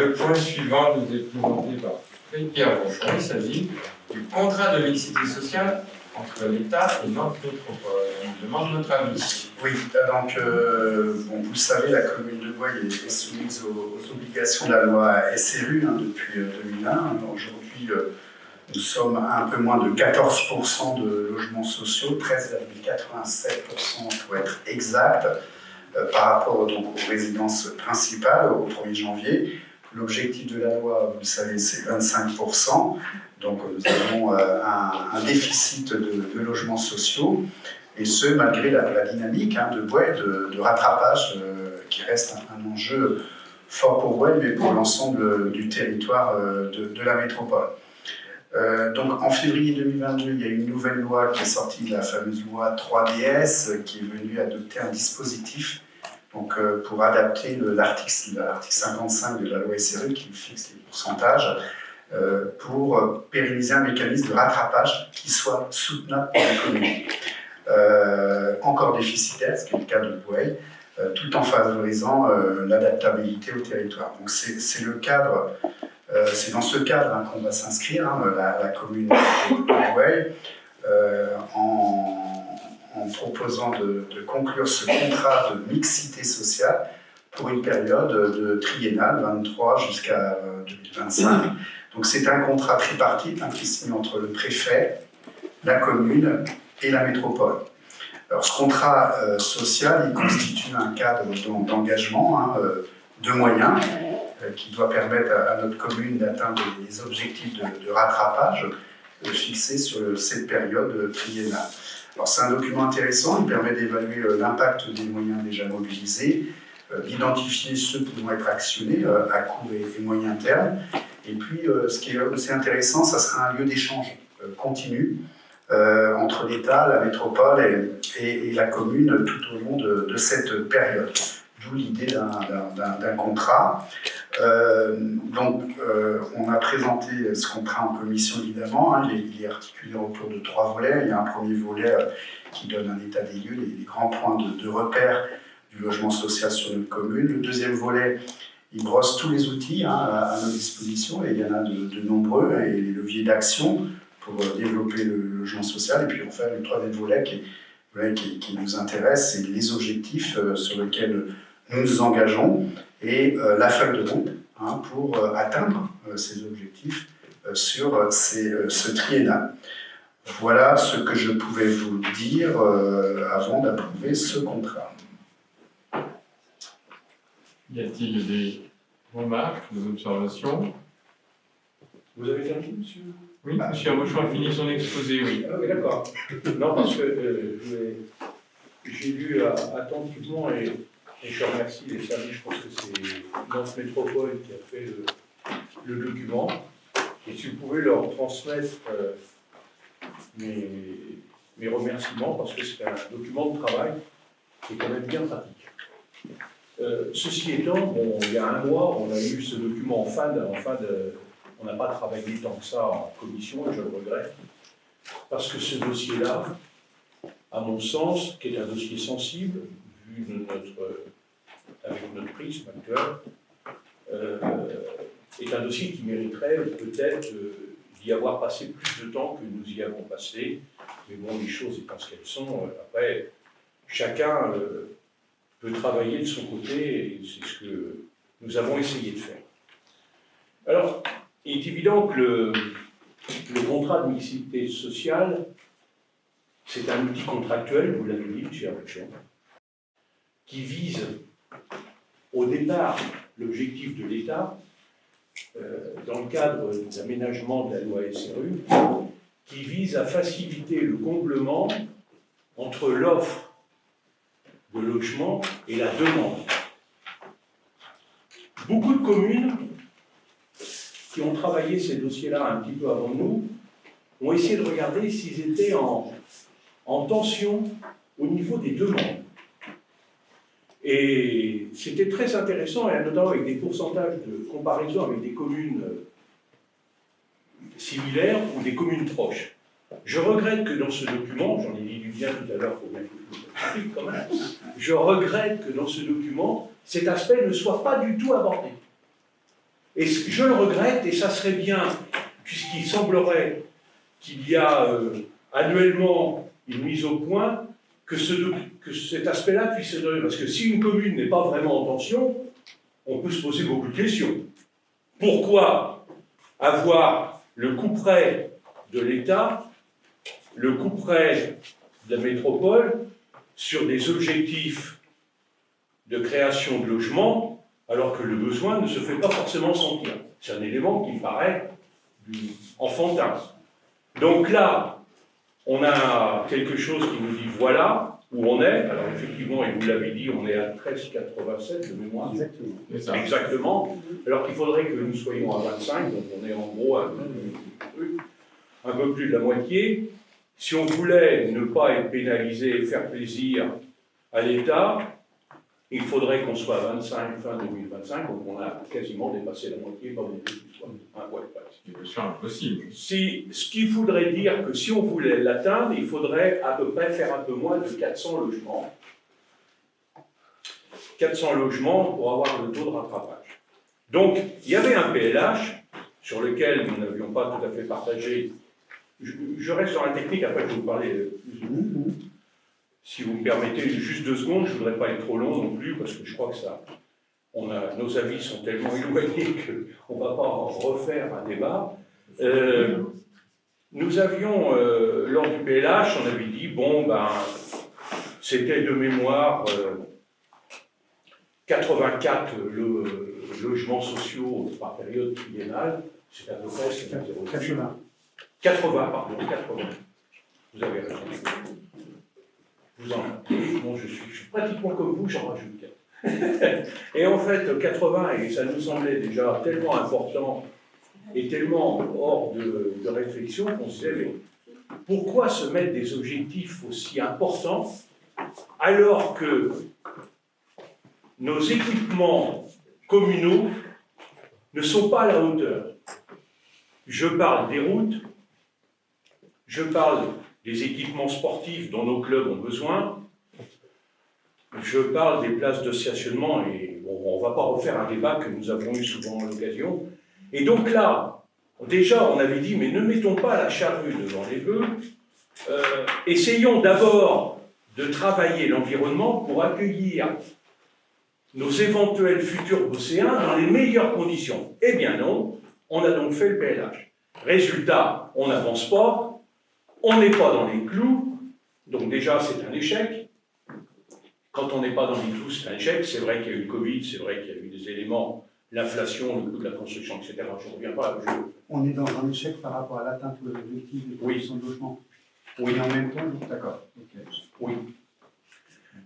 le point suivant nous est présenté par Pierre Rochon. Il s'agit du contrat de mixité sociale entre l'État et Nantes Métropole. On demande notre avis. Oui, donc vous le savez, la commune de Boye est soumise aux obligations de la loi SRU depuis 2001. Aujourd'hui, nous sommes à un peu moins de 14% de logements sociaux, 13,87% pour être exact, par rapport donc, aux résidences principales au 1er janvier. L'objectif de la loi, vous le savez, c'est 25%. Donc nous avons un déficit de logements sociaux, et ce, malgré la dynamique de Boye de rattrapage qui reste un enjeu fort pour Boye, mais pour l'ensemble du territoire de la métropole. Donc en février 2022, il y a une nouvelle loi qui est sortie, la fameuse loi 3DS, qui est venue adopter un dispositif donc, pour adapter l'article 55 de la loi SRU qui fixe les pourcentages pour pérenniser un mécanisme de rattrapage qui soit soutenable pour les communes. Encore déficitaire, ce qui est le cas de Boye, tout en favorisant l'adaptabilité au territoire. Donc c'est le cadre. C'est dans ce cadre qu'on va s'inscrire, la commune de Boye, en proposant de conclure ce contrat de mixité sociale pour une période de triennale, 23 jusqu'à 2025. Donc c'est un contrat tripartite qui est signé entre le préfet, la commune et la métropole. Alors ce contrat social, il constitue un cadre d'engagement, de moyens, qui doit permettre à notre commune d'atteindre les objectifs de rattrapage fixés sur cette période triennale. Alors c'est un document intéressant, il permet d'évaluer l'impact des moyens déjà mobilisés, d'identifier ceux qui vont être actionnés à court et moyen terme. Et puis ce qui est aussi intéressant, ça sera un lieu d'échange continu entre l'État, la métropole et la commune tout au long de cette période. D'où l'idée d'un contrat. On a présenté ce contrat en commission, évidemment. Il est articulé autour de 3 volets. Il y a un premier volet qui donne un état des lieux, les grands points de repère du logement social sur notre commune. Le deuxième volet, il brosse tous les outils à notre disposition, et il y en a de nombreux, et les leviers d'action pour développer le logement social. Et puis enfin, le troisième volet qui nous intéresse, c'est les objectifs sur lesquels nous nous engageons et la feuille de route pour atteindre ces objectifs sur ce triennal. Voilà ce que je pouvais vous dire avant d'approuver ce contrat. Y a-t-il des remarques, des observations? Vous avez terminé, monsieur? Oui, M. Rochon a fini son exposé, oui. Ah oui, d'accord. Non, parce que j'ai lu attentivement et je remercie les services, je pense que c'est Nantes Métropole qui a fait le document. Et si vous pouvez leur transmettre mes remerciements, parce que c'est un document de travail qui est quand même bien pratique. Ceci étant, il y a un mois, on a eu ce document on n'a pas travaillé tant que ça en commission, et je le regrette, parce que ce dossier-là, à mon sens, qui est un dossier sensible, vu avec notre prisme actuel, est un dossier qui mériterait peut-être d'y avoir passé plus de temps que nous y avons passé. Mais bon, les choses étant ce qu'elles sont, après, chacun peut travailler de son côté, et c'est ce que nous avons essayé de faire. Alors, il est évident que le contrat de mixité sociale, c'est un outil contractuel, vous l'avez dit, M. Rochon, qui vise au départ l'objectif de l'État, dans le cadre de l'aménagement de la loi SRU, qui vise à faciliter le comblement entre l'offre de logement et la demande. Beaucoup de communes qui ont travaillé ces dossiers-là un petit peu avant nous ont essayé de regarder s'ils étaient en tension au niveau des demandes. Et c'était très intéressant, et notamment avec des pourcentages de comparaison avec des communes similaires ou des communes proches. Je regrette que dans ce document, j'en ai dit du bien tout à l'heure pour bien que je explique quand même, je regrette que dans ce document, cet aspect ne soit pas du tout abordé. Et je le regrette, et ça serait bien, puisqu'il semblerait qu'il y a annuellement une mise au point, que cet aspect-là puisse se donner. Parce que si une commune n'est pas vraiment en tension, on peut se poser beaucoup de questions. Pourquoi avoir le couperet de l'État, le couperet de la métropole, sur des objectifs de création de logements, alors que le besoin ne se fait pas forcément sentir? C'est un élément qui me paraît enfantin. Donc là, on a quelque chose qui nous dit voilà où on est. Alors effectivement, et vous l'avez dit, on est à 13,87 de mémoire. Exactement. Exactement. Alors qu'il faudrait que nous soyons à 25, donc on est en gros un peu plus de la moitié. Si on voulait ne pas être pénalisé et faire plaisir à l'État, il faudrait qu'on soit à 25 fin 2025, donc on a quasiment dépassé la moitié, pas beaucoup plus. C'est impossible. Ce qui voudrait dire que si on voulait l'atteindre, il faudrait à peu près faire un peu moins de 400 logements. 400 logements pour avoir le taux de rattrapage. Donc, il y avait un PLH sur lequel nous n'avions pas tout à fait partagé. Je reste sur la technique, après je vais vous parler. Si vous me permettez juste 2 secondes, je ne voudrais pas être trop long non plus, parce que je crois que ça, nos avis sont tellement éloignés qu'on ne va pas en refaire un débat. Nous avions, lors du PLH, on avait dit, bon, ben, c'était de mémoire 84 logements sociaux par période triennale, c'est à peu près 80. 80, pardon, 80. Vous avez raison. Vous en bon, je suis pratiquement comme vous, j'en rajoute 4. Et en fait, 80, et ça nous semblait déjà tellement important et tellement hors de réflexion qu'on se disait, mais pourquoi se mettre des objectifs aussi importants alors que nos équipements communaux ne sont pas à la hauteur? Je parle des routes, je parle des équipements sportifs dont nos clubs ont besoin, je parle des places de stationnement, et bon, on ne va pas refaire un débat que nous avons eu souvent l'occasion. Et donc là, déjà, on avait dit, mais ne mettons pas la charrue devant les bœufs, essayons d'abord de travailler l'environnement pour accueillir nos éventuels futurs océans dans les meilleures conditions. Eh bien non, on a donc fait le PLH. Résultat, on n'avance pas, on n'est pas dans les clous, donc déjà c'est un échec. Quand on n'est pas dans les clous, c'est un échec. C'est vrai qu'il y a eu le Covid, c'est vrai qu'il y a eu des éléments, l'inflation, le coût de la construction, etc. Je ne reviens pas. On est dans un échec par rapport à l'atteinte de l'objectif de production de logement. Oui. Et en même temps, d'accord. Okay. Oui.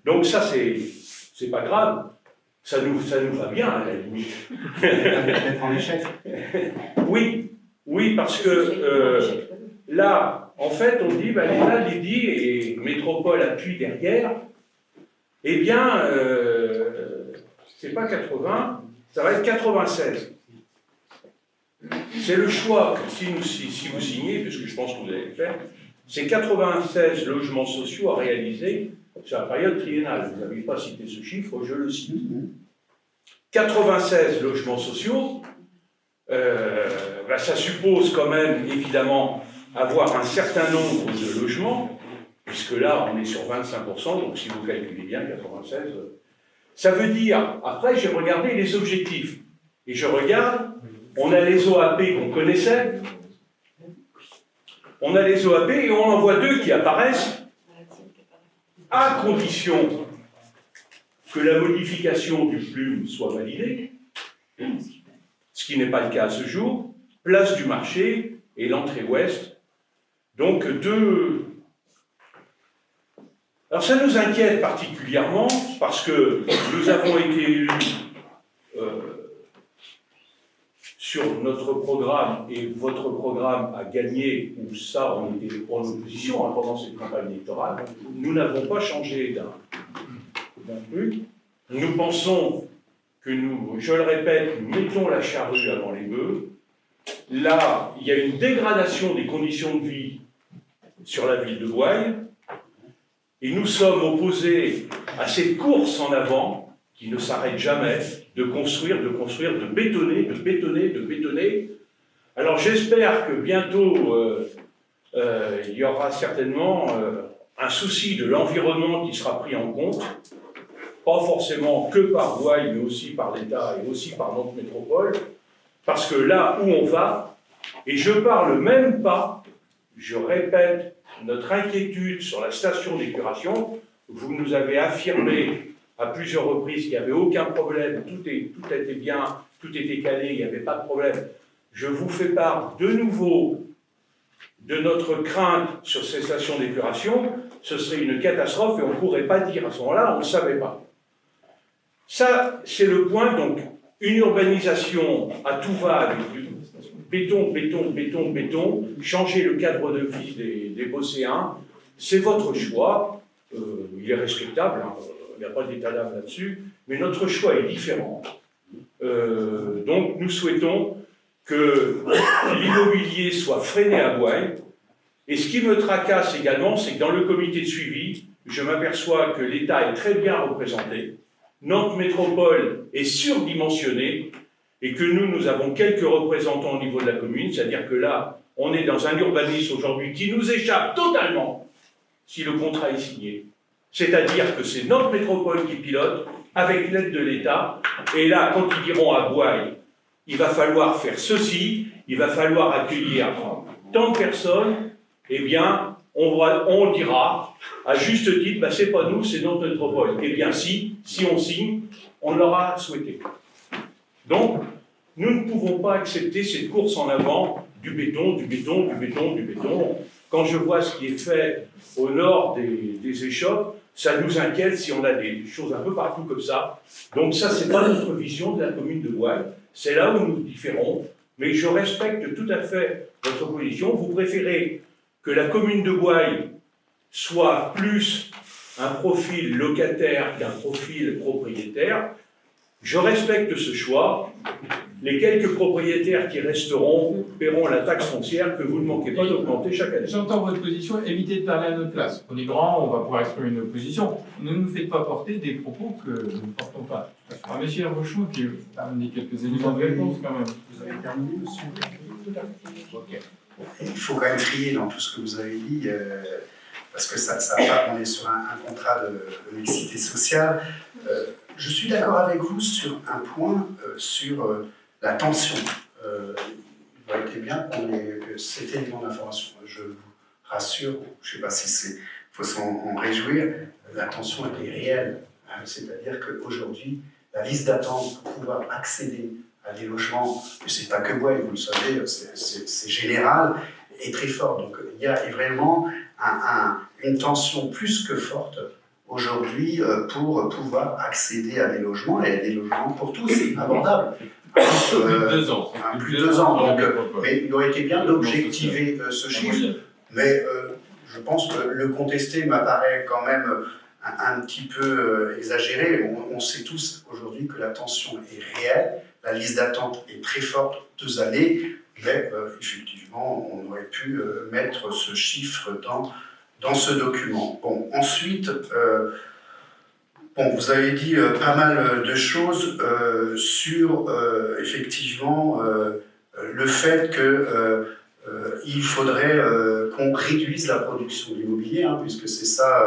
Donc ça, c'est pas grave. Ça nous va bien, à la limite. Peut-être en échec. Oui, parce que là, en fait, on dit, ben, l'État les dit, et Métropole appuie derrière, eh bien, c'est pas 80, ça va être 96. C'est le choix que si vous signez, puisque je pense que vous allez le faire, c'est 96 logements sociaux à réaliser sur la période triennale. Vous n'avez pas cité ce chiffre, je le cite. 96 logements sociaux, ben ça suppose quand même, évidemment, avoir un certain nombre de logements, puisque là, on est sur 25%, donc si vous calculez bien, 96, ça veut dire, après, j'ai regardé les objectifs, et je regarde, on a les OAP qu'on connaissait, on a les OAP, et on en voit 2 qui apparaissent, à condition que la modification du plume soit validée, ce qui n'est pas le cas à ce jour, place du marché et l'entrée ouest. Donc 2. Alors ça nous inquiète particulièrement parce que nous avons été élus sur notre programme et votre programme a gagné, où ça on était en opposition pendant cette campagne électorale. Nous n'avons pas changé d'un truc. Nous pensons que nous, je le répète, nous mettons la charrue avant les bœufs. Là, il y a une dégradation des conditions de vie sur la ville de Douai, et nous sommes opposés à cette course en avant qui ne s'arrête jamais de construire, de bétonner. Alors j'espère que bientôt, il y aura certainement un souci de l'environnement qui sera pris en compte, pas forcément que par Boye, mais aussi par l'État et aussi par notre métropole, parce que là où on va, et je parle même pas, je répète, notre inquiétude sur la station d'épuration, vous nous avez affirmé à plusieurs reprises qu'il n'y avait aucun problème, tout était bien, tout était calé, il n'y avait pas de problème. Je vous fais part de nouveau de notre crainte sur ces stations d'épuration, ce serait une catastrophe et on ne pourrait pas dire à ce moment-là, on ne savait pas. Ça, c'est le point, donc, une urbanisation à tout va avec du béton, changer le cadre de vie des Bosséens, c'est votre choix, il est respectable, hein, il n'y a pas d'état d'âme là-dessus, mais notre choix est différent. Donc, nous souhaitons que l'immobilier soit freiné à Boye. Et ce qui me tracasse également, c'est que dans le comité de suivi, je m'aperçois que l'État est très bien représenté. Nantes Métropole est surdimensionnée et que nous avons quelques représentants au niveau de la commune, c'est-à-dire que là, on est dans un urbanisme aujourd'hui qui nous échappe totalement si le contrat est signé. C'est-à-dire que c'est Nantes Métropole qui pilote avec l'aide de l'État. Et là, quand ils diront à Boye, il va falloir faire ceci, il va falloir accueillir tant de personnes, eh bien, on dira, à juste titre, bah, c'est pas nous, c'est Nantes Métropole. Eh bien, si on signe, on l'aura souhaité. Donc, nous ne pouvons pas accepter cette course en avant du béton. Quand je vois ce qui est fait au nord des échoppes, ça nous inquiète si on a des choses un peu partout comme ça. Donc ça, c'est pas notre vision de la commune de Boye. C'est là où nous différons. Mais je respecte tout à fait votre position. Vous préférez que la commune de Boye soit plus un profil locataire qu'un profil propriétaire. Je respecte ce choix. Les quelques propriétaires qui resteront paieront la taxe foncière que vous ne manquez pas d'augmenter chaque année. J'entends votre position, évitez de parler à notre place. On est grand, on va pouvoir exprimer une position. Ne nous faites pas porter des propos que nous ne portons pas. Alors, monsieur Hervochou, qui a amené quelques éléments de réponse quand même. Vous avez terminé, monsieur? Ok. Il faut quand même trier dans tout ce que vous avez dit, parce que on est sur un contrat de mixité sociale. Je suis d'accord avec vous sur un point, sur la tension. Il aurait été bien qu'on ait cet élément d'information. Je vous rassure, je ne sais pas si il faut s'en réjouir, la tension elle est réelle. C'est-à-dire qu'aujourd'hui, la liste d'attente pour pouvoir accéder à des logements, et c'est pas que Boye, vous le savez, c'est général, est très fort. Donc il y a vraiment une tension plus que forte aujourd'hui pour pouvoir accéder à des logements, et à des logements pour tous, abordables. Plus de 2 ans. Plus de 2 ans. Donc, mais il aurait été bien d'objectiver ce chiffre, mais je pense que le contester m'apparaît quand même un petit peu exagéré. On sait tous aujourd'hui que la tension est réelle, la liste d'attente est très forte, 2 années, mais effectivement, on aurait pu mettre ce chiffre dans ce document. Bon, ensuite, vous avez dit pas mal de choses sur, effectivement, le fait qu'il faudrait qu'on réduise la production de l'immobilier, hein, puisque c'est ça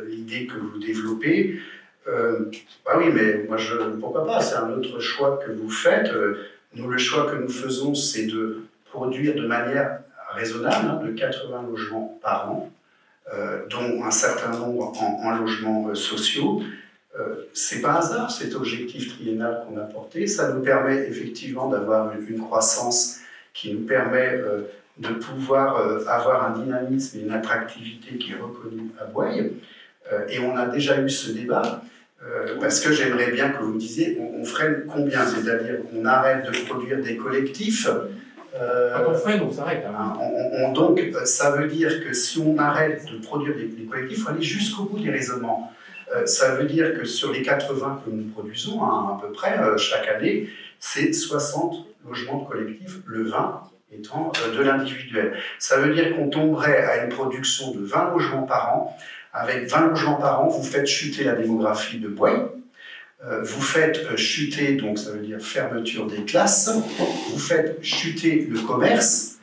l'idée que vous développez. Bah oui, mais moi, pourquoi pas, c'est un autre choix que vous faites. Nous, le choix que nous faisons, c'est de produire de manière raisonnable, hein, de 80 logements par an, dont un certain nombre en logements sociaux. C'est pas hasard cet objectif triennal qu'on a porté. Ça nous permet effectivement d'avoir une croissance qui nous permet de pouvoir avoir un dynamisme et une attractivité qui est reconnue à Boye. Et on a déjà eu ce débat, parce que j'aimerais bien que vous me disiez, on freine combien? C'est-à-dire qu'on arrête de produire des collectifs. Quand on freine, on s'arrête. Hein. Donc, ça veut dire que si on arrête de produire des collectifs, il faut aller jusqu'au bout des raisonnements. Ça veut dire que sur les 80 que nous produisons, hein, à peu près, chaque année, c'est 60 logements de collectifs, le 20 étant de l'individuel. Ça veut dire qu'on tomberait à une production de 20 logements par an. Avec 20 logements par an, vous faites chuter la démographie de Boye. vous faites chuter, donc ça veut dire fermeture des classes, vous faites chuter le commerce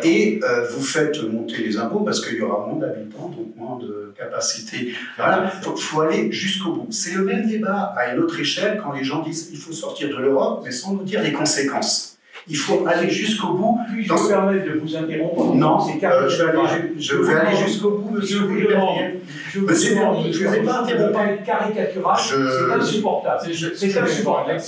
et vous faites monter les impôts parce qu'il y aura moins d'habitants, donc moins de capacité. Voilà, il faut aller jusqu'au bout. C'est le même débat à une autre échelle quand les gens disent qu'il faut sortir de l'Europe, mais sans nous dire les conséquences. Il faut aller jusqu'au bout. Puis-je me permettre de vous interrompre? Non, c'est je vais aller jusqu'au bout, monsieur Bernier. Monsieur Bernier, je ne vous ai pas interrompu. Caricatural, c'est insupportable. C'est insupportable.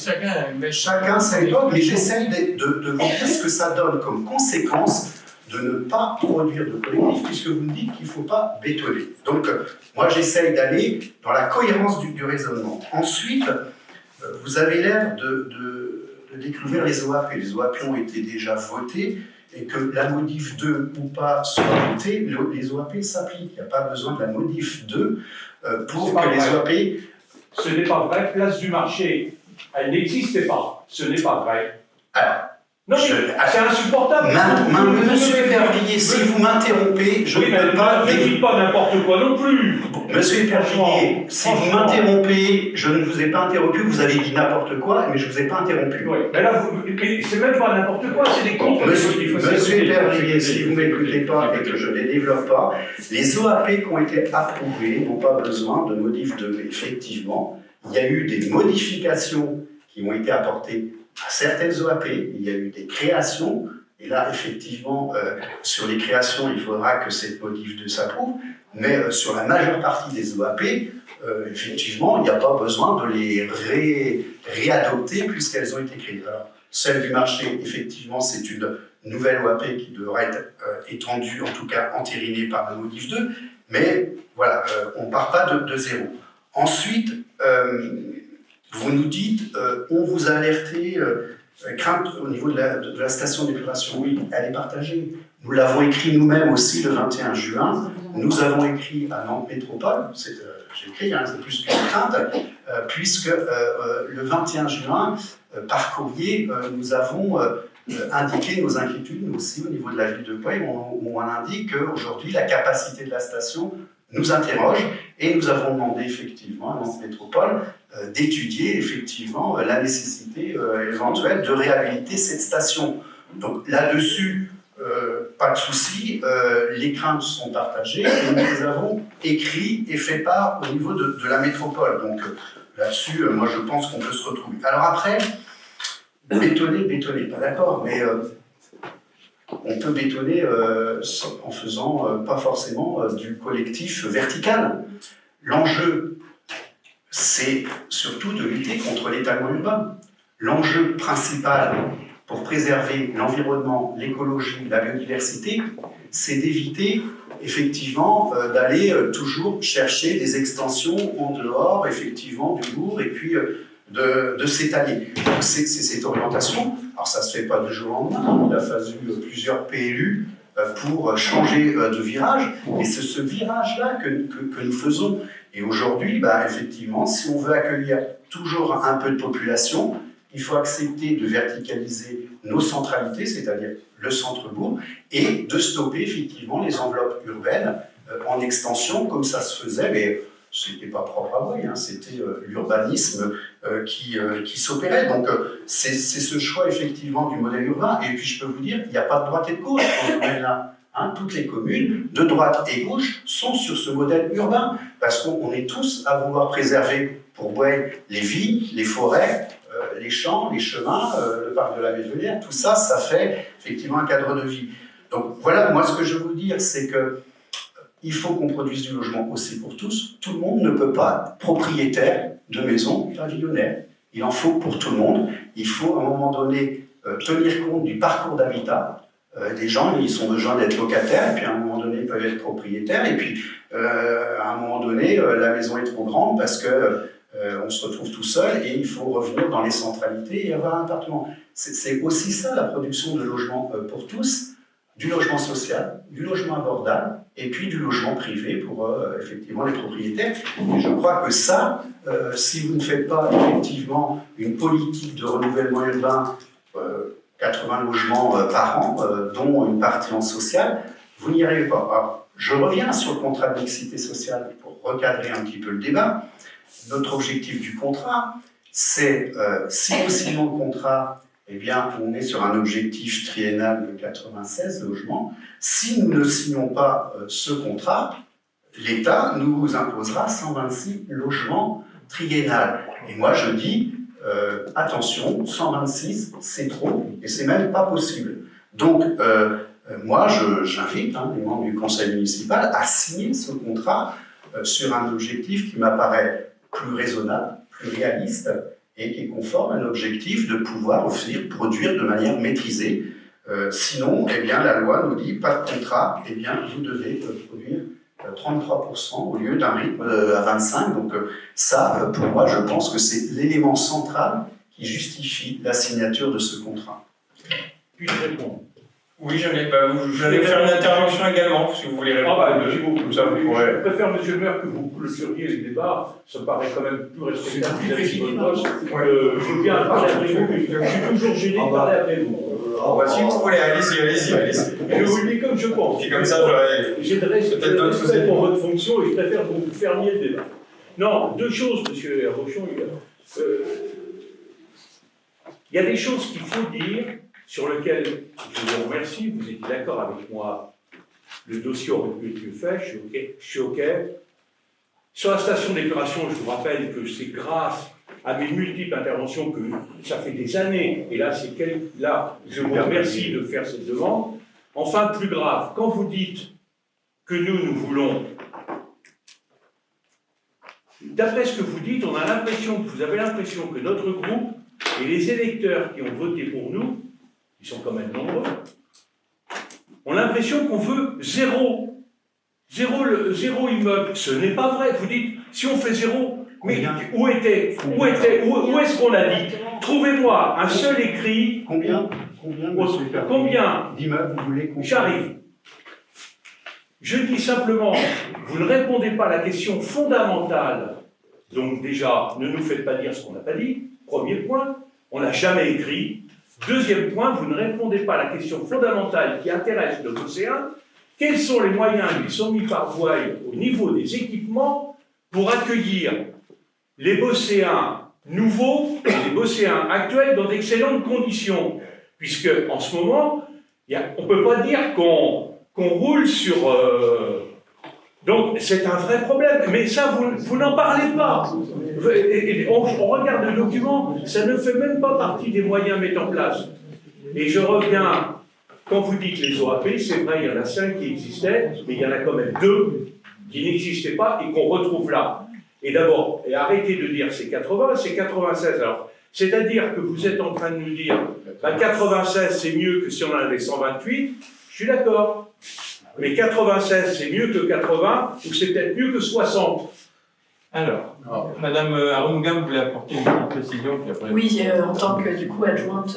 Chacun sa méthode, mais j'essaye de vous dire ce que ça donne comme conséquence de ne pas produire de collectif, puisque vous me dites qu'il ne faut pas bétonner. Donc, moi, j'essaye d'aller dans la cohérence du raisonnement. Ensuite, vous avez l'air de découvrir les OAP. Les OAP ont été déjà votés, et que la modif 2 ou pas soit votée, les OAP s'appliquent. Il n'y a pas besoin de la modif 2 pour que les OAP... Ce n'est pas vrai. Place du marché, elle n'existait pas. Ce n'est pas vrai. Alors, non, c'est insupportable. Monsieur Épervier, si vous m'interrompez, je ne peux pas... Ne dites pas n'importe quoi non plus. Monsieur Épervier, si vous m'interrompez, je ne vous ai pas interrompu, vous avez dit n'importe quoi, mais je ne vous ai pas interrompu. Oui, mais là, c'est même pas n'importe quoi, c'est des contre. Monsieur Épervier, si vous ne m'écoutez pas et que je ne les développe pas, les OAP qui ont été approuvés n'ont pas besoin de modif 2. Effectivement, il y a eu des modifications qui ont été apportées à certaines OAP, il y a eu des créations, et là, effectivement, sur les créations, il faudra que cette modif 2 s'approuve, mais sur la majeure partie des OAP, effectivement, il n'y a pas besoin de les réadopter puisqu'elles ont été créées. Alors, celle du marché, effectivement, c'est une nouvelle OAP qui devrait être étendue, en tout cas entérinée par la modif 2, mais voilà, on ne part pas de zéro. Ensuite, vous nous dites, on vous a alerté, crainte au niveau de la station d'épuration. Oui, elle est partagée. Nous l'avons écrit nous-mêmes aussi le 21 juin. Nous avons écrit à Nantes Métropole, j'ai écrit, c'est plus qu'une crainte, puisque le 21 juin, par courrier, nous avons indiqué nos inquiétudes, nous aussi, au niveau de la ville de Puey, où on indique qu'aujourd'hui, la capacité de la station nous interroge, et nous avons demandé effectivement à Nantes Métropole d'étudier effectivement la nécessité éventuelle de réhabiliter cette station. Donc là-dessus, pas de souci, les craintes sont partagées, et nous les avons écrits et fait part au niveau de la métropole. Donc là-dessus, moi je pense qu'on peut se retrouver. Alors après, bétonner, pas d'accord, mais on peut bétonner en faisant pas forcément du collectif vertical. L'enjeu, c'est surtout de lutter contre l'étalement urbain. L'enjeu principal pour préserver l'environnement, l'écologie, la biodiversité, c'est d'éviter effectivement d'aller toujours chercher des extensions en dehors effectivement du bourg et puis de s'étaler. Donc c'est cette orientation. Alors ça ne se fait pas du jour au lendemain, il a fallu plusieurs PLU pour changer de virage, et c'est ce virage-là que nous faisons. Et aujourd'hui, effectivement, si on veut accueillir toujours un peu de population, il faut accepter de verticaliser nos centralités, c'est-à-dire le centre-bourg, et de stopper effectivement les enveloppes urbaines en extension, comme ça se faisait, mais ce n'était pas propre à Puey, c'était l'urbanisme qui s'opérait. Donc c'est ce choix effectivement du modèle urbain. Et puis je peux vous dire, il n'y a pas de droite et de gauche dans ce domaine-là. Toutes les communes, de droite et gauche, sont sur ce modèle urbain, parce qu'on est tous à vouloir préserver pour Puey les vignes, les forêts, les champs, les chemins, le parc de la Médelière, tout ça, ça fait effectivement un cadre de vie. Donc voilà, moi ce que je veux vous dire, c'est que il faut qu'on produise du logement aussi pour tous. Tout le monde ne peut pas être propriétaire de maison pavillonnaire. Il en faut pour tout le monde. Il faut à un moment donné tenir compte du parcours d'habitat. Les gens, ils ont besoin d'être locataires, et puis à un moment donné, ils peuvent être propriétaires, et puis à un moment donné, la maison est trop grande parce que on se retrouve tout seul, et il faut revenir dans les centralités et avoir un appartement. C'est aussi ça, la production de logements pour tous, du logement social, du logement abordable, et puis du logement privé pour effectivement les propriétaires. Et je crois que ça, si vous ne faites pas effectivement une politique de renouvellement urbain, 80 logements par an, dont une partie en social, vous n'y arrivez pas. Alors, je reviens sur le contrat de mixité sociale pour recadrer un petit peu le débat. Notre objectif du contrat, c'est, si nous signons le contrat, eh bien, on est sur un objectif triennal de 96 logements. Si nous ne signons pas ce contrat, l'État nous imposera 126 logements triennal. Et moi, je dis, attention, 126, c'est trop, et c'est même pas possible. Donc, moi, j'invite les membres du conseil municipal à signer ce contrat sur un objectif qui m'apparaît plus raisonnable, plus réaliste, et qui est conforme à l'objectif de pouvoir produire de manière maîtrisée. Sinon, eh bien, la loi nous dit, pas de contrat, eh bien, vous devez produire 33% au lieu d'un rythme à 25%. Donc ça, pour moi, je pense que c'est l'élément central qui justifie la signature de ce contrat. Puis-je répondre? Oui, j'allais faire une intervention également, si vous voulez répondre. Merci beaucoup. Je préfère, monsieur le maire, que vous clôturiez le débat. Ça me paraît quand même plus respectable vis-à-vis de votre poste. Je veux bien parler après vous. Je suis toujours gêné de parler après vous. Si vous voulez, allez-y. Je vous le dis comme je pense. Et comme ça, j'aurais j'ai de respect pour votre fonction et je préfère que vous fermiez le débat. Non, deux choses, monsieur Rochon. Il y a des choses qu'il faut dire, sur lesquelles je vous remercie. Vous étiez d'accord avec moi. Le dossier aurait pu être mieux fait, je suis OK. Sur la station d'épuration, je vous rappelle que c'est grâce à mes multiples interventions que ça fait des années, et là, je vous remercie de faire cette demande. Enfin, plus grave, quand vous dites que nous voulons, d'après ce que vous dites, vous avez l'impression que notre groupe et les électeurs qui ont voté pour nous, ils sont quand même nombreux, ont l'impression qu'on veut zéro immeuble. Ce n'est pas vrai. Vous dites, si on fait zéro, mais où est-ce qu'on a dit? Trouvez-moi un seul écrit. Combien d'immeubles vous voulez qu'on... J'arrive. Je dis simplement, vous ne répondez pas à la question fondamentale. Donc déjà, ne nous faites pas dire ce qu'on n'a pas dit. Premier point, on n'a jamais écrit. Deuxième point, vous ne répondez pas à la question fondamentale qui intéresse le Bosséen. Quels sont les moyens qui sont mis par voie au niveau des équipements pour accueillir les Bosséens nouveaux et les Bosséens actuels dans d'excellentes conditions? Puisque, en ce moment, on ne peut pas dire qu'on roule sur... Donc, c'est un vrai problème. Mais ça, vous n'en parlez pas. On regarde le document, ça ne fait même pas partie des moyens mis en place. Et je reviens, quand vous dites les OAP, c'est vrai, il y en a 5 qui existaient, mais il y en a quand même 2 qui n'existaient pas et qu'on retrouve là. Et d'abord, arrêtez de dire c'est 80, c'est 96. Alors, c'est-à-dire que vous êtes en train de nous dire 96 c'est mieux que si on en avait 128, je suis d'accord. Mais 96 c'est mieux que 80, ou c'est peut-être mieux que 60. Alors, Madame Aroungam voulait apporter une petite précision. Puis après... Oui, en tant que du coup adjointe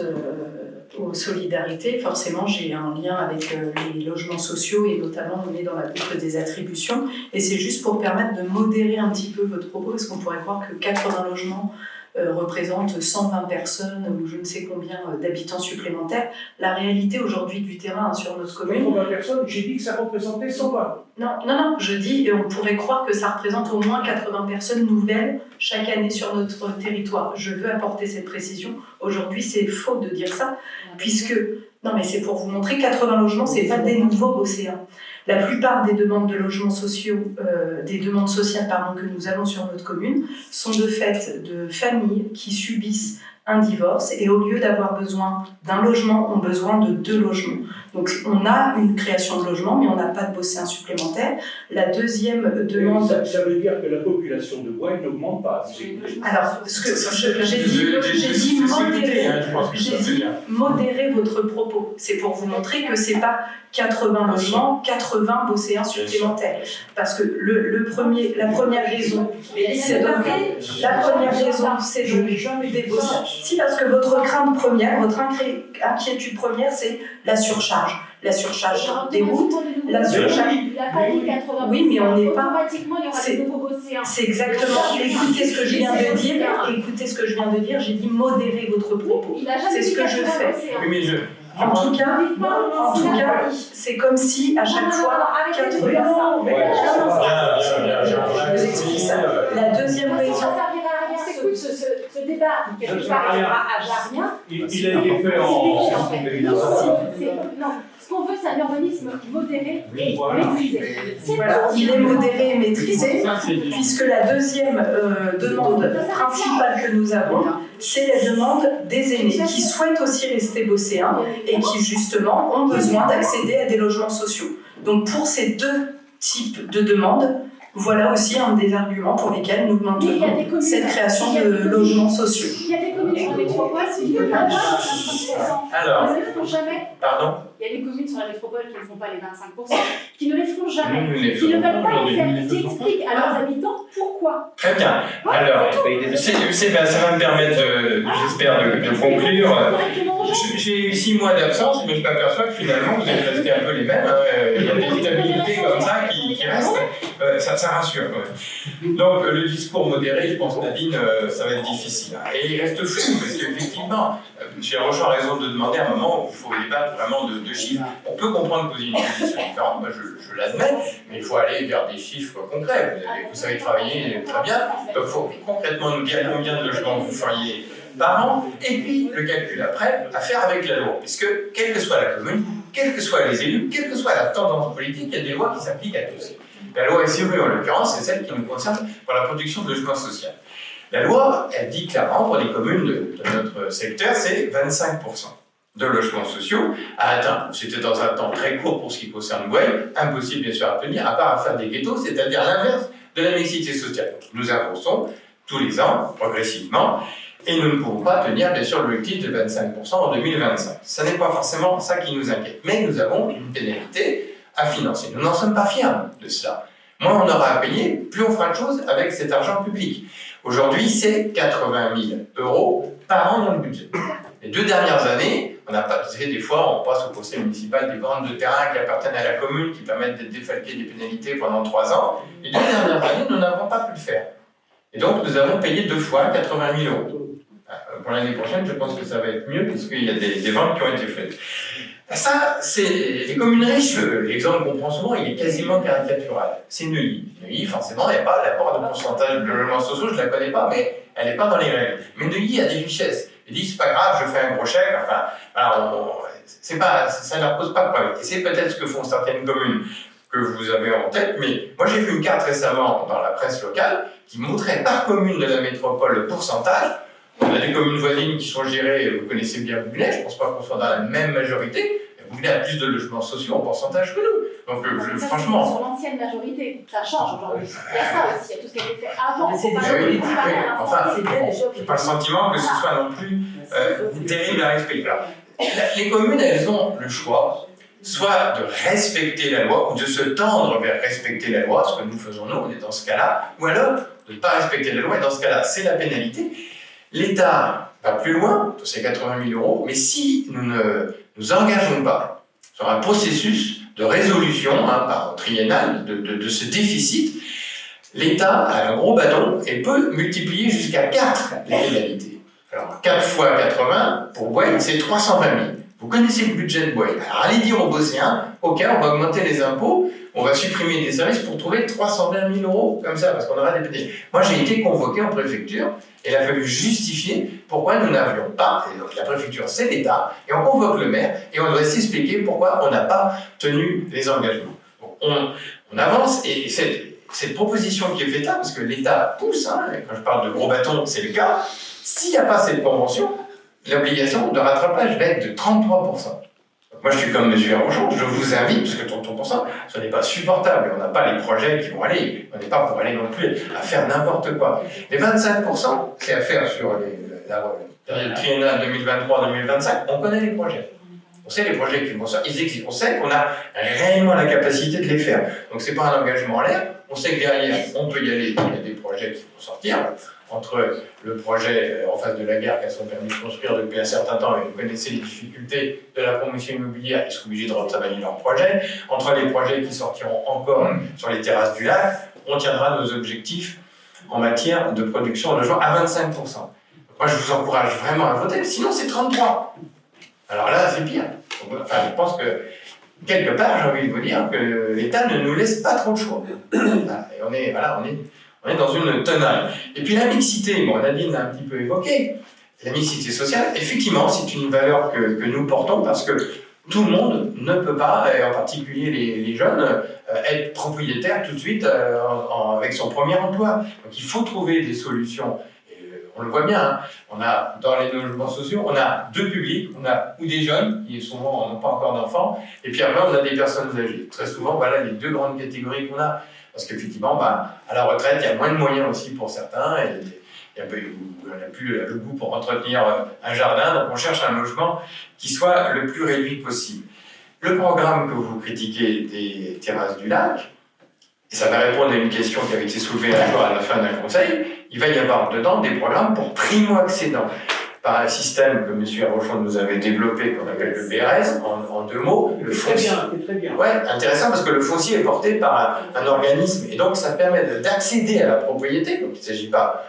aux solidarités, forcément j'ai un lien avec les logements sociaux et notamment on est dans la boucle des attributions. Et c'est juste pour permettre de modérer un petit peu votre propos, parce qu'on pourrait croire que 80 logements représentent 120 personnes ou je ne sais combien d'habitants supplémentaires. La réalité aujourd'hui du terrain sur notre commune... 120 personnes, j'ai dit que ça représentait 120. Non, je dis, on pourrait croire que ça représente au moins 80 personnes nouvelles chaque année sur notre territoire. Je veux apporter cette précision. Aujourd'hui, c'est faux de dire ça, puisque... Non, mais c'est pour vous montrer, 80 logements, c'est pas des nouveaux Bosséens. La plupart des demandes de logements sociaux, des demandes sociales que nous avons sur notre commune, sont de fait de familles qui subissent un divorce et au lieu d'avoir besoin d'un logement, ont besoin de 2 logements. Donc on a une création de logement, mais on n'a pas de Bosséens supplémentaires. La deuxième demande... Ça veut dire que la population de Bois n'augmente pas. Alors, ce que j'ai dit modérer votre propos. C'est pour vous montrer que c'est pas 80 logements, 80 Bosséens supplémentaires. Parce que la première raison, c'est donc des Bosséens. Si, parce que votre crainte première, votre inquiétude première, c'est la surcharge. La surcharge des routes, la surcharge... Il n'a pas dit 80. Oui, mais on n'est pas... Automatiquement, il y aura des nouveaux Bosséens. C'est exactement... Écoutez ce que je viens de dire, j'ai dit modérer votre propos. C'est ce que je fais. Oui, mais En tout cas, c'est comme si à chaque fois, 80. Je vous explique ça. La deuxième raison. Ça servira à rien. Écoute, ce débat, quelque part, il sera à rien. Il a été fait en. Non, ce qu'on veut, c'est un urbanisme modéré et maîtrisé. Voilà, il est modéré et maîtrisé, puisque la deuxième demande principale que nous avons, c'est la demande des aînés qui souhaitent aussi rester bosséens et qui justement ont besoin d'accéder à des logements sociaux. Donc pour ces deux types de demandes, voilà aussi un des arguments pour lesquels nous maintenons cette création de logements sociaux. Il y a des communes sur la métropole qui ne veulent pas 25%. Alors, Ils ne les feront jamais. pardon. Il y a des communes sur la métropole qui ne font pas les 25%, qui ne les feront jamais. Nous ne les Qui ne ferons veulent pas pas les faire. aujourd'hui. Qui expliquent à leurs habitants pourquoi. Très bien. Alors, ça va me permettre, j'espère, de conclure. J'ai eu 6 mois d'absence, mais je m'aperçois que finalement, vous êtes restés un peu les mêmes. Il y a des stabilités comme ça qui restent. Ça rassure quand même. Donc, le discours modéré, je pense, Nadine, ça va être difficile. Et il reste flou, parce qu'effectivement, M. Rochon a raison de demander à un moment où il faut débattre vraiment de chiffres. On peut comprendre que vous ayez une position différente, moi je l'admets, mais il faut aller vers des chiffres concrets. Vous savez travailler très bien, donc il faut concrètement nous dire combien de logements vous feriez par an, et puis le calcul après à faire avec la loi. Puisque, quelle que soit la commune, quels que soient les élus, quelle que soit la tendance politique, il y a des lois qui s'appliquent à tous. La loi SRU, en l'occurrence, c'est celle qui nous concerne pour la production de logements sociaux. La loi, elle dit clairement, pour les communes de notre secteur, c'est 25% de logements sociaux à atteindre. C'était dans un temps très court pour ce qui concerne Gouaille, impossible bien sûr à tenir, à part à faire des ghettos, c'est-à-dire l'inverse de la mixité sociale. Nous avançons tous les ans, progressivement, et nous ne pouvons pas tenir bien sûr l'objectif de 25% en 2025. Ce n'est pas forcément ça qui nous inquiète, mais nous avons une pénalité à financer. Nous n'en sommes pas fiers de cela. Moins on aura à payer, plus on fera de choses avec cet argent public. Aujourd'hui, c'est 80 000 € par an dans le budget. Les 2 dernières années, on a passé des fois, on passe au conseil municipal des ventes de terrain qui appartiennent à la commune, qui permettent d'être défalqués des pénalités pendant 3 ans. Les 2 dernières années, nous n'avons pas pu le faire. Et donc, nous avons payé 2 fois 80 000 €. Pour l'année prochaine, je pense que ça va être mieux, puisqu'il y a des ventes qui ont été faites. Ça, c'est les communes riches. L'exemple qu'on prend souvent, il est quasiment caricatural. C'est Neuilly. Neuilly, forcément, il n'y a pas l'apport de pourcentage de logements sociaux, je ne la connais pas, mais elle n'est pas dans les règles. Mais Neuilly a des richesses. Il dit, c'est pas grave, je fais un gros chèque. Enfin, alors, ça ne leur pose pas de problème. Et c'est peut-être ce que font certaines communes que vous avez en tête, mais moi j'ai vu une carte récemment dans la presse locale qui montrait par commune de la métropole le pourcentage. On a des communes voisines qui sont gérées, vous connaissez bien Bougnay, je ne pense pas qu'on soit dans la même majorité. Bougnay a plus de logements sociaux en pourcentage que nous. Donc franchement... Sur l'ancienne majorité, ça change aujourd'hui. Il y a ça aussi, il y a tout ce qui a été fait avant. Enfin, je n'ai pas le sentiment que ce soit non plus terrible à respecter. Alors, les communes, elles ont le choix, soit de respecter la loi, ou de se tendre vers respecter la loi, ce que nous faisons nous, on est dans ce cas-là, ou alors de ne pas respecter la loi, et dans ce cas-là, c'est la pénalité. L'État va plus loin, de ces 80 000 €, mais si nous ne nous engageons pas sur un processus de résolution par triennal de ce déficit, l'État a un gros bâton et peut multiplier jusqu'à 4 les pénalités. Alors 4 fois 80, pour Boyle, c'est 320 000. Vous connaissez le budget de Boyle. Alors allez dire aux Bosséens, ok, on va augmenter les impôts, on va supprimer des services pour trouver 320 000 € comme ça, parce qu'on aura des pénalités. Moi, j'ai été convoqué en préfecture, et il a fallu justifier pourquoi nous n'avions pas, et donc la préfecture c'est l'État, et on convoque le maire, et on doit s'expliquer pourquoi on n'a pas tenu les engagements. Donc, on avance, et cette proposition qui est faite là, parce que l'État pousse, et quand je parle de gros bâtons, c'est le cas, s'il n'y a pas cette convention, l'obligation de rattrapage va être de 33%. Moi, je suis comme M. Rochon, je vous invite, parce que 33%, ce n'est pas supportable. On n'a pas les projets qui vont aller. On n'est pas pour aller non plus à faire n'importe quoi. Les 25%, c'est à faire sur la période triennale 2023-2025. On connaît les projets. On sait les projets qui vont sortir. Ils existent. On sait qu'on a réellement la capacité de les faire. Donc, ce n'est pas un engagement en l'air. On sait que derrière, on peut y aller. Il y a des projets qui vont sortir. Entre le projet en face de la gare qui a son permis de construire depuis un certain temps, et vous connaissez les difficultés de la promotion immobilière, ils sont obligés de retravailler leur projet, entre les projets qui sortiront encore sur les terrasses du lac, on tiendra nos objectifs en matière de production de logements à 25%. Moi, je vous encourage vraiment à voter, sinon c'est 33%. Alors là, c'est pire. enfin, je pense que quelque part, j'ai envie de vous dire que l'État ne nous laisse pas trop le choix. Voilà, et on est dans une tenaille. Et puis la mixité, bon, Nadine l'a un petit peu évoqué, la mixité sociale, effectivement, c'est une valeur que nous portons parce que tout le monde ne peut pas, et en particulier les jeunes, être propriétaire tout de suite avec son premier emploi. Donc il faut trouver des solutions. On le voit bien, hein. On a dans les logements sociaux, on a deux publics, on a ou des jeunes qui souvent n'ont pas encore d'enfants, et puis après on a des personnes âgées. Très souvent, voilà les deux grandes catégories qu'on a. Parce qu'effectivement, à la retraite, il y a moins de moyens aussi pour certains, et on n'a plus le goût pour entretenir un jardin, donc on cherche un logement qui soit le plus réduit possible. Le programme que vous critiquez des terrasses du lac, et ça va répondre à une question qui avait été soulevée un jour à la fin d'un conseil, il va y avoir dedans des programmes pour primo-accédants, par un système que M. Rochon nous avait développé, qu'on appelle le BRS, en deux mots. Le foncier. Très bien. Ouais, intéressant parce que le foncier est porté par un organisme, et donc ça permet d'accéder à la propriété. Donc il ne s'agit pas,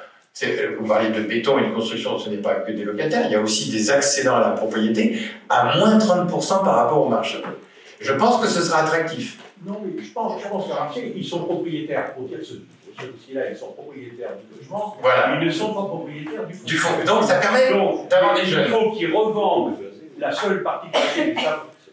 vous parliez de béton et de construction, ce n'est pas que des locataires, il y a aussi des accédants à la propriété à moins 30% par rapport au marché. Je pense que ce sera attractif. Non, mais je pense qu'ils sont propriétaires, pour dire ceux-ci-là, ils sont propriétaires du logement, Voilà. ils ne sont pas propriétaires du fonds. Du fond. Donc ça permet d'avoir des jeunes. Il faut qu'ils revendent la seule particularité.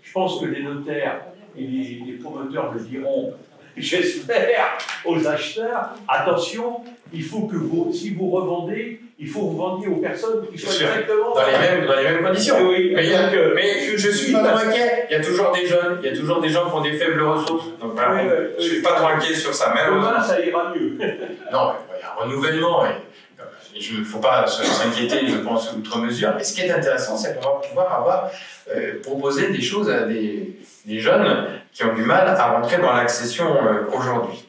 Je pense que les notaires et les promoteurs le diront, j'espère, aux acheteurs, attention, il faut que vous, si vous revendez, il faut vous vendiez aux personnes qui soient exactement dans les mêmes conditions. Oui, mais je ne suis pas trop inquiet. Il y a toujours des jeunes, il y a toujours des gens qui ont des faibles ressources. Donc voilà, je ne suis pas trop inquiet sur ça. Demain, ça ira mieux. Non, il y a un renouvellement. Il ne faut pas s'inquiéter, je pense, outre mesure. Mais ce qui est intéressant, c'est qu'on va pouvoir proposer des choses à des jeunes qui ont du mal à rentrer dans l'accession aujourd'hui.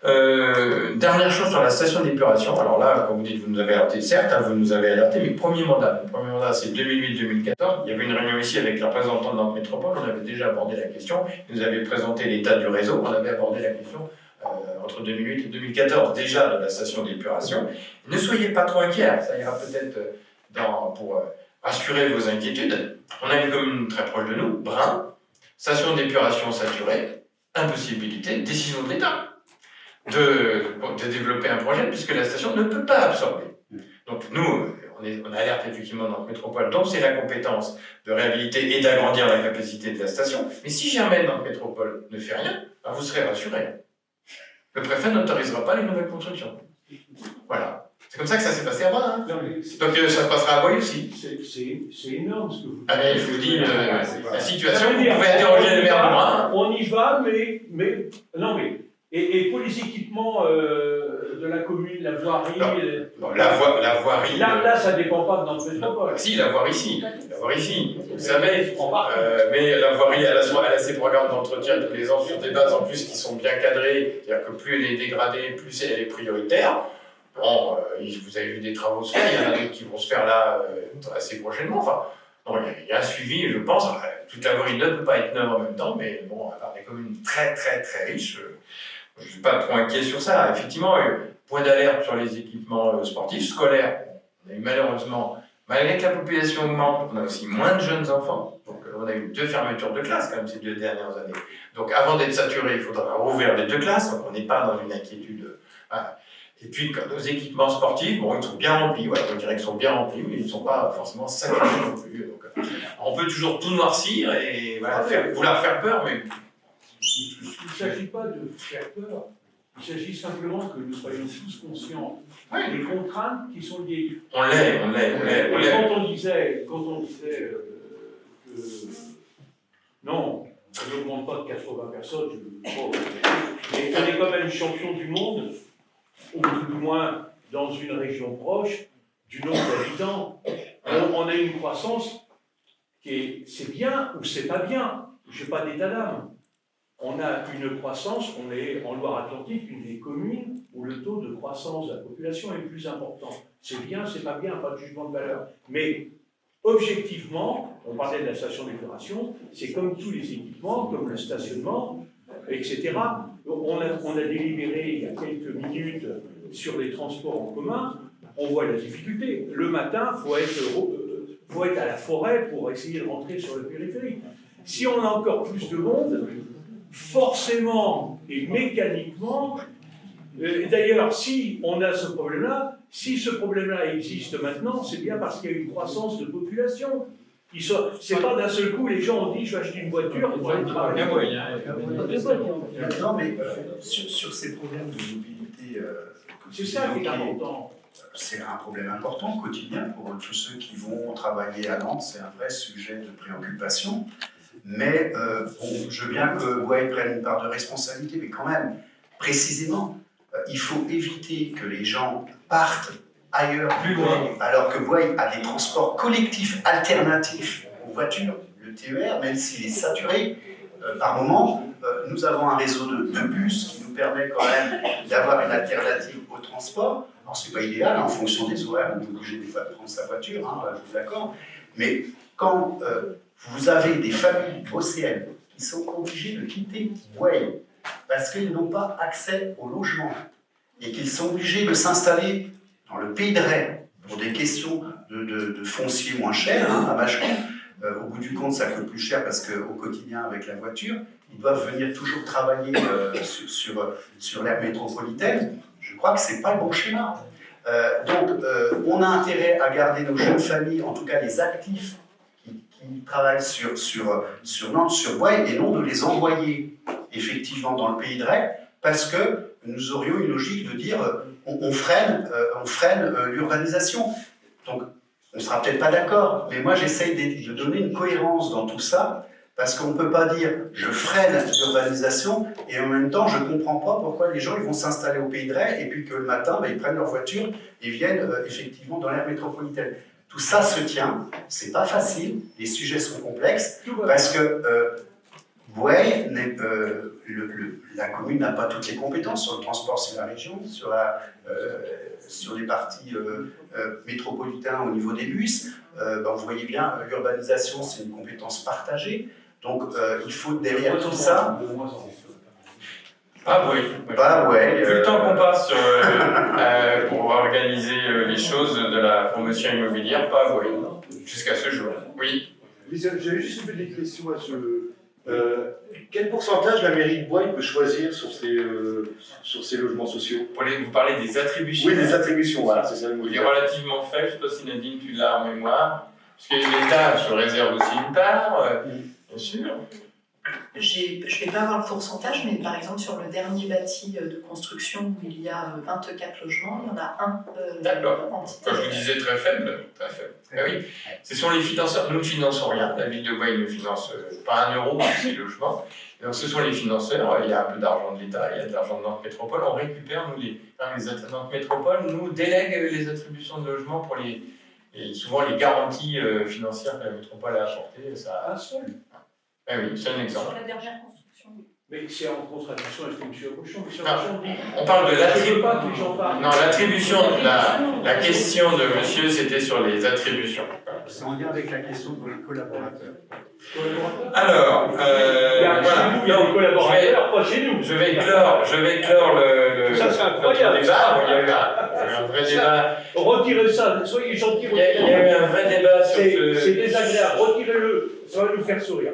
Dernière chose sur la station d'épuration. Alors là, comme vous dites, vous nous avez alerté, certes, vous nous avez alerté, mais le premier mandat, c'est 2008-2014. Il y avait une réunion ici avec la représentante de Nantes Métropole, on avait déjà abordé la question. Ils nous avaient présenté l'état du réseau, on avait abordé la question entre 2008 et 2014, déjà de la station d'épuration. Ne soyez pas trop inquiets, ça ira peut-être pour rassurer vos inquiétudes. On a une commune très proche de nous, Brin, station d'épuration saturée, impossibilité, décision de l'État de développer un projet puisque la station ne peut pas absorber. Donc nous, on alerte effectivement dans notre métropole, donc c'est la compétence de réhabiliter et d'agrandir la capacité de la station. Mais si jamais notre métropole ne fait rien, vous serez rassurés. Le préfet n'autorisera pas les nouvelles constructions. Voilà. C'est comme ça que ça s'est passé à Brin. Hein. Donc ça se passera à Boye aussi. C'est énorme ce que vous dites. Ah mais je vous dis, la situation, vous pouvez interroger le maire de Brin. On y va, mais et pour les équipements de la commune, la voirie... La voirie... Là, ça ne dépend pas de notre métropole. Si, la voirie ici, vous savez, mais la voirie, elle a ses programmes d'entretien tous les ans sur des bases en plus qui sont bien cadrées, c'est-à-dire que plus elle est dégradée, plus elle est prioritaire. Bon, vous avez vu des travaux se faire, il y en a d'autres qui vont se faire là assez prochainement. Enfin, il y a un suivi, je pense. Toute la voirie ne peut pas être neuve en même temps, mais bon, à part des communes très très très riches, je ne suis pas trop inquiet sur ça. Effectivement, point d'alerte sur les équipements sportifs, scolaires. On a eu malheureusement, malgré que la population augmente, on a aussi moins de jeunes enfants. Donc on a eu 2 fermetures de classes quand même ces 2 dernières années. Donc avant d'être saturé, il faudra rouvrir les 2 classes, donc on n'est pas dans une inquiétude. Voilà. Et puis nos équipements sportifs, bon, ils sont bien remplis, ouais, on dirait qu'ils sont bien remplis, mais ils ne sont pas forcément saturés non plus. Donc, on peut toujours tout noircir et voilà, vouloir faire peur, mais... Il ne s'agit pas de faire peur, il s'agit simplement que nous soyons tous conscients des contraintes qui sont liées. On l'est. Quand on disait que non, on n'augmente pas de 80 personnes, mais on est quand même champion du monde, ou tout du moins dans une région proche du nombre d'habitants. On a une croissance c'est bien ou c'est pas bien, je n'ai pas d'état d'âme. On a une croissance, on est en Loire-Atlantique, une des communes où le taux de croissance de la population est le plus important. C'est bien, c'est pas bien, pas de jugement de valeur. Mais objectivement, on parlait de la station d'épuration, c'est comme tous les équipements, comme le stationnement, etc. On a délibéré il y a quelques minutes sur les transports en commun, on voit la difficulté. Le matin, il faut être à la forêt pour essayer de rentrer sur le périphérique. Si on a encore plus de monde, forcément et mécaniquement, d'ailleurs, si on a ce problème-là, si ce problème-là existe maintenant, c'est bien parce qu'il y a une croissance de population. C'est pas d'un seul coup, les gens ont dit je vais acheter une voiture pour aller travailler. Non, mais sur ces problèmes de mobilité, C'est ça qui est important. c'est un problème important quotidien pour tous ceux qui vont travailler à Nantes, c'est un vrai sujet de préoccupation. Mais bon, je veux bien que Boye prenne une part de responsabilité, mais quand même, précisément, il faut éviter que les gens partent ailleurs, Plus loin. alors que Boye a des transports collectifs alternatifs aux voitures, le TER, même s'il est saturé par moment. Nous avons un réseau de bus qui nous permet quand même d'avoir une alternative au transport. Alors, ce n'est pas idéal, en fonction des horaires, on est obligé des fois de prendre sa voiture, hein, je vous l'accorde. Mais quand vous avez des familles océanes qui sont obligées de quitter Boye parce qu'ils n'ont pas accès au logement et qu'ils sont obligés de s'installer dans le Pays de Ré pour des questions de foncier moins cher, hein, à Mâcon. Au bout du compte, ça coûte plus cher parce qu'au quotidien, avec la voiture, ils doivent venir toujours travailler sur l'aire métropolitaine. Je crois que ce n'est pas le bon schéma. Donc, on a intérêt à garder nos jeunes familles, en tout cas les actifs qui travaillent sur Nantes, sur Boye, et non de les envoyer effectivement dans le Pays de Ré, parce que nous aurions une logique de dire on freine l'urbanisation. Donc, on ne sera peut-être pas d'accord, mais moi j'essaye de donner une cohérence dans tout ça, parce qu'on ne peut pas dire je freine l'urbanisation et en même temps je ne comprends pas pourquoi les gens ils vont s'installer au Pays de Ré et puis que le matin ils prennent leur voiture et viennent effectivement dans l'aire métropolitaine. Tout ça se tient, c'est pas facile, les sujets sont complexes, parce que Boye, la commune n'a pas toutes les compétences sur le transport, c'est la région, sur les parties métropolitains au niveau des bus. Vous voyez bien, l'urbanisation, c'est une compétence partagée. Donc, il faut derrière tout ça. Ah oui. Bah ouais. Vu le temps qu'on passe pour organiser les choses de la promotion immobilière, pas oui. Jusqu'à ce jour. Oui. J'avais juste une petite question à ce. Quel pourcentage la mairie de Boye peut choisir sur ses logements sociaux? Vous parlez des attributions. Oui, des attributions, voilà, c'est ça le mot. Il est relativement faible, je ne sais pas si Nadine, tu l'as en mémoire. Parce que l'État se réserve aussi une part, bien sûr. Je ne vais pas avoir le pourcentage, mais par exemple, sur le dernier bâti de construction où il y a 24 logements, il y en a un entité. Quand je vous disais très faible, très faible. Ah oui, ce sont les financeurs. Nous ne finançons rien. La ville de Boye ne finance pas un euro pour ces logements. Et donc ce sont les financeurs. Il y a un peu d'argent de l'État, il y a de l'argent de Nantes Métropole. On récupère, nous, les Nantes Métropole nous délègue les attributions de logements pour souvent les garanties financières que la métropole a apportées. Ça... Un seul. Ah oui, c'est un exemple. Sur la dernière construction, oui. Mais c'est en contradiction avec ce que M. Rochon dit. On parle de l'attribution. pas que les gens parlent. Non, l'attribution, la question de monsieur, c'était sur les attributions. C'est en lien avec la question pour les collaborateurs. Alors, voilà. Il y a des collaborateurs, pas chez nous. Je vais clore le Ça, c'est incroyable. débat. Il y a eu un vrai débat. Retirez ça, soyez gentils. Il y a eu un vrai débat sur C'est désagréable, retirez-le, ça va nous faire sourire.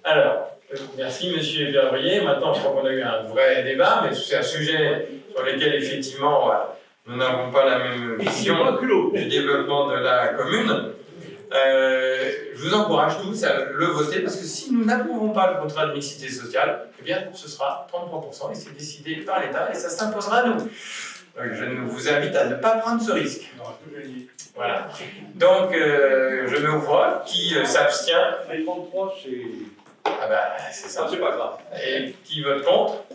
Alors, merci Monsieur Verbrier. Maintenant, je crois qu'on a eu un vrai débat, mais c'est un sujet sur lequel, effectivement, nous n'avons pas la même vision du développement de la commune. Je vous encourage tous à le voter, parce que si nous n'approuvons pas le contrat de mixité sociale, eh bien, ce sera 33%, et c'est décidé par l'État, et ça s'imposera à nous. Donc, je vous invite à ne pas prendre ce risque. Voilà. Donc, je mets aux voix qui s'abstient. Les 33, c'est... Ah bah, c'est ça. C'est pas grave. Et qui vote contre?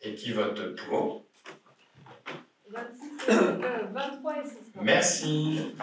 Et qui vote pour? 23 et 6. Merci.